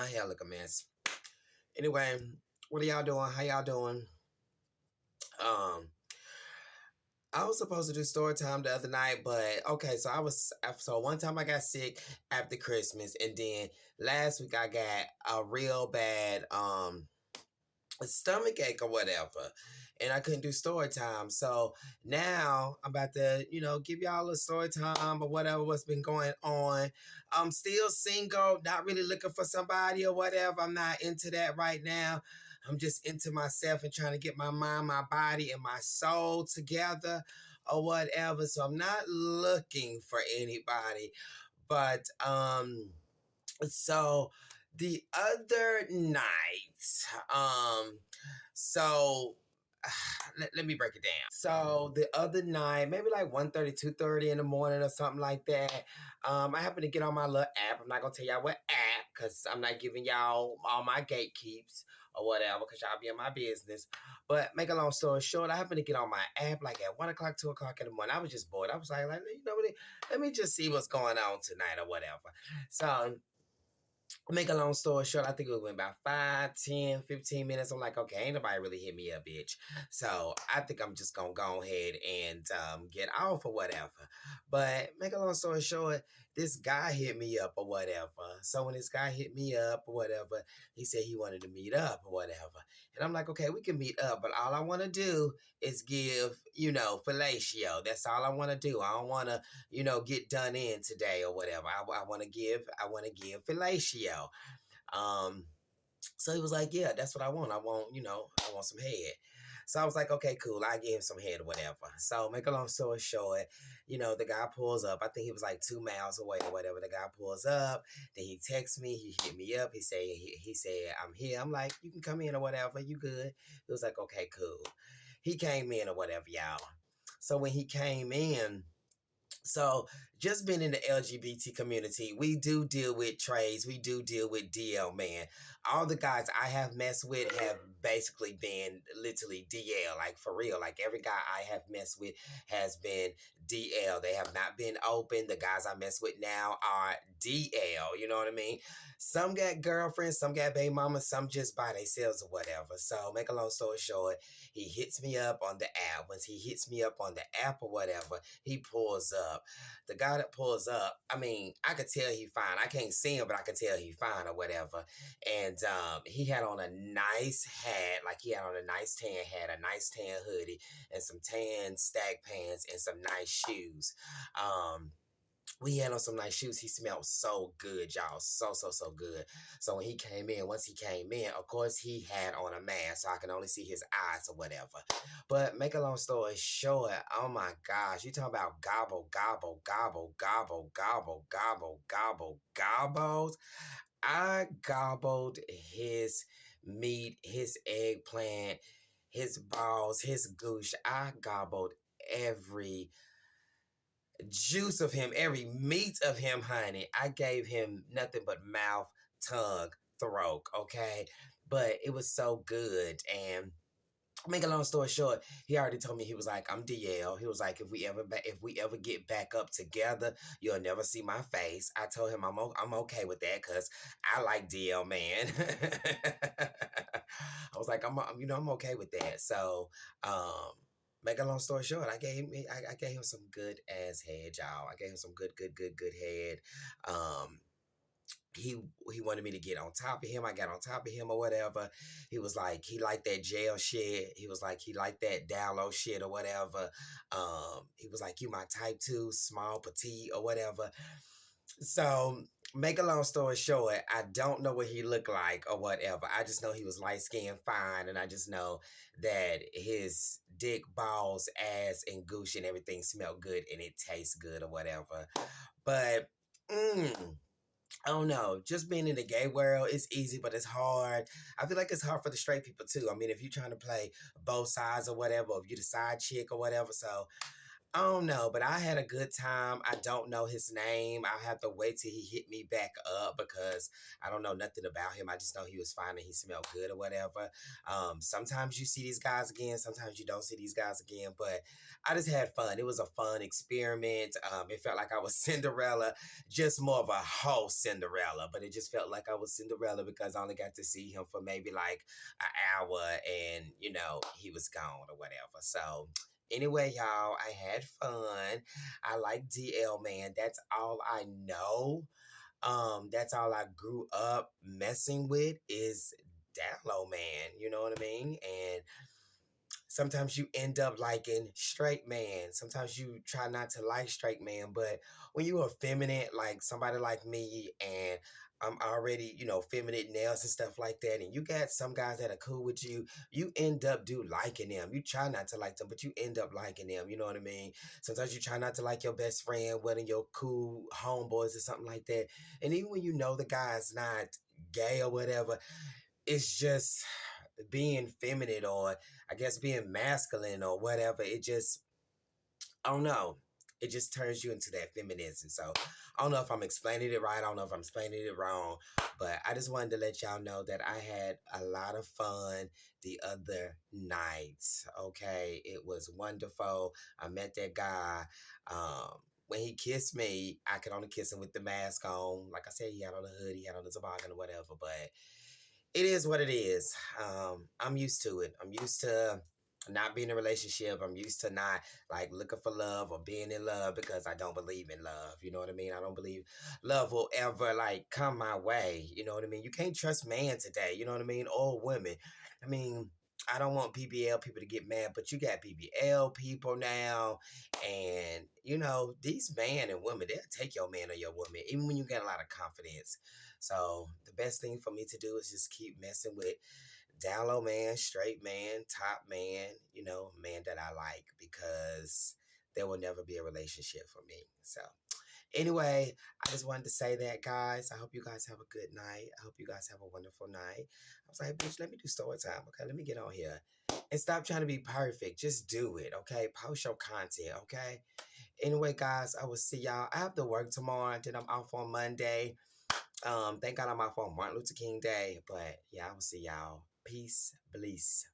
My hair look a mess. Anyway, what are y'all doing? How y'all doing? I was supposed to do story time the other night, but okay, so one time I got sick after Christmas, and then last week I got a real bad a stomach ache or whatever, and I couldn't do story time. So now I'm about to, give y'all a story time or whatever, what's been going on. I'm still single, not really looking for somebody or whatever. I'm not into that right now. I'm just into myself and trying to get my mind, my body, and my soul together or whatever. So I'm not looking for anybody. But so the other night, so let me break it down. So the other night, maybe like 1:30, 2:30 in the morning or something like that, I happened to get on my little app. I'm not going to tell y'all what app because I'm not giving y'all all my gatekeeps or whatever because y'all be in my business. But make a long story short, I happened to get on my app like at 1 o'clock, 2 o'clock in the morning. I was just bored. I was like, you know what? Let me just see what's going on tonight or whatever. So make a long story short, I think it went about 5, 10, 15 minutes. I'm like, okay, ain't nobody really hit me up, bitch. So I think I'm just going to go ahead and get off or whatever. But make a long story short, this guy hit me up or whatever. So when this guy hit me up or whatever, he said he wanted to meet up or whatever. And I'm like, okay, we can meet up. But all I want to do is give, fellatio. That's all I want to do. I don't want to, get done in today or whatever. I want to give fellatio. So he was like, yeah, that's what I want. I want some head. So I was like, okay, cool. I give him some head or whatever. So make a long story short, the guy pulls up. I think he was like 2 miles away or whatever. The guy pulls up. Then he texts me. He hit me up. He said, I'm here. I'm like, you can come in or whatever. You good? He was like, okay, cool. He came in or whatever, y'all. So when he came in, so just being in the LGBT community, we do deal with trades. We do deal with DL, man. All the guys I have messed with have basically been literally DL, like for real. Like every guy I have messed with has been DL. They have not been open. The guys I mess with now are DL. You know what I mean? Some got girlfriends, some got baby mamas, some just by themselves or whatever. So make a long story short, he hits me up on the app. Once he hits me up on the app or whatever, he pulls up. The guy that pulls up, I mean, I could tell he fine. I can't see him, but I could tell he fine or whatever. And he had on a nice hat, like he had on a nice tan hat, a nice tan hoodie, and some tan stack pants and some nice shoes. We had on some nice shoes. He smelled so good, y'all. So good. So when he came in, once he came in, of course, he had on a mask, so I can only see his eyes or whatever. But make a long story short, oh my gosh, you talking about gobble, gobble, gobble, gobble, gobble, gobble, gobble, gobbles. I gobbled his meat, his eggplant, his balls, his goosh. I gobbled every juice of him, every meat of him, honey. I gave him nothing but mouth, tongue, throat, okay? But it was so good. And make a long story short, he already told me, he was like, I'm DL. He was like, if we ever get back up together, you'll never see my face. I told him I'm okay with that because I like DL, man. I was like, I'm okay with that. So, make a long story short, I gave him some good ass head, y'all. I gave him some good head. He wanted me to get on top of him. I got on top of him or whatever. He was like, he liked that jail shit. He was like, he liked that down low shit or whatever. He was like, you my type 2, small, petite or whatever. So make a long story short, I don't know what he looked like or whatever. I just know he was light skinned, fine, and I just know that his dick, balls, ass, and goosh and everything smelled good and it tastes good or whatever. But I don't know. Just being in the gay world, it's easy, but it's hard. I feel like it's hard for the straight people too. I mean, if you're trying to play both sides or whatever, or if you're the side chick or whatever. So I don't know, but I had a good time. I don't know his name. I'll have to wait till he hit me back up because I don't know nothing about him. I just know he was fine and he smelled good or whatever. Sometimes you see these guys again, sometimes you don't see these guys again, but I just had fun. It was a fun experiment. It felt like I was Cinderella, just more of a whole Cinderella, but it just felt like I was Cinderella because I only got to see him for maybe like an hour and, he was gone or whatever. So, anyway, y'all, I had fun. I like DL, man. That's all I know. That's all I grew up messing with is down low, man. You know what I mean? And sometimes you end up liking straight man. Sometimes you try not to like straight man, but when you effeminate like somebody like me and I'm already, feminine nails and stuff like that, and you got some guys that are cool with you, you end up do liking them. You try not to like them, but you end up liking them. You know what I mean? Sometimes you try not to like your best friend, one of your cool homeboys or something like that. And even when you know the guy's not gay or whatever, it's just being feminine or I guess being masculine or whatever. It just, I don't know. It just turns you into that feminism. So I don't know if I'm explaining it right. I don't know if I'm explaining it wrong. But I just wanted to let y'all know that I had a lot of fun the other night. Okay. It was wonderful. I met that guy. When he kissed me, I could only kiss him with the mask on. Like I said, he had on a hoodie, he had on a toboggan or whatever. But it is what it is. I'm used to it. I'm used to not being in a relationship. I'm used to not like looking for love or being in love because I don't believe in love. You know what I mean? I don't believe love will ever like come my way. You know what I mean? You can't trust man today. You know what I mean? Or women. I mean, I don't want BBL people to get mad, but you got BBL people now, and these men and women, they'll take your man or your woman, even when you got a lot of confidence. So the best thing for me to do is just keep messing with down low man, straight man, top man, man that I like because there will never be a relationship for me. So anyway, I just wanted to say that, guys. I hope you guys have a good night. I hope you guys have a wonderful night. I was like, bitch, let me do story time. Okay, let me get on here. And stop trying to be perfect. Just do it, okay? Post your content, okay? Anyway, guys, I will see y'all. I have to work tomorrow, then I'm off on Monday. Thank God I'm off on Martin Luther King Day. But yeah, I will see y'all. Peace, bliss.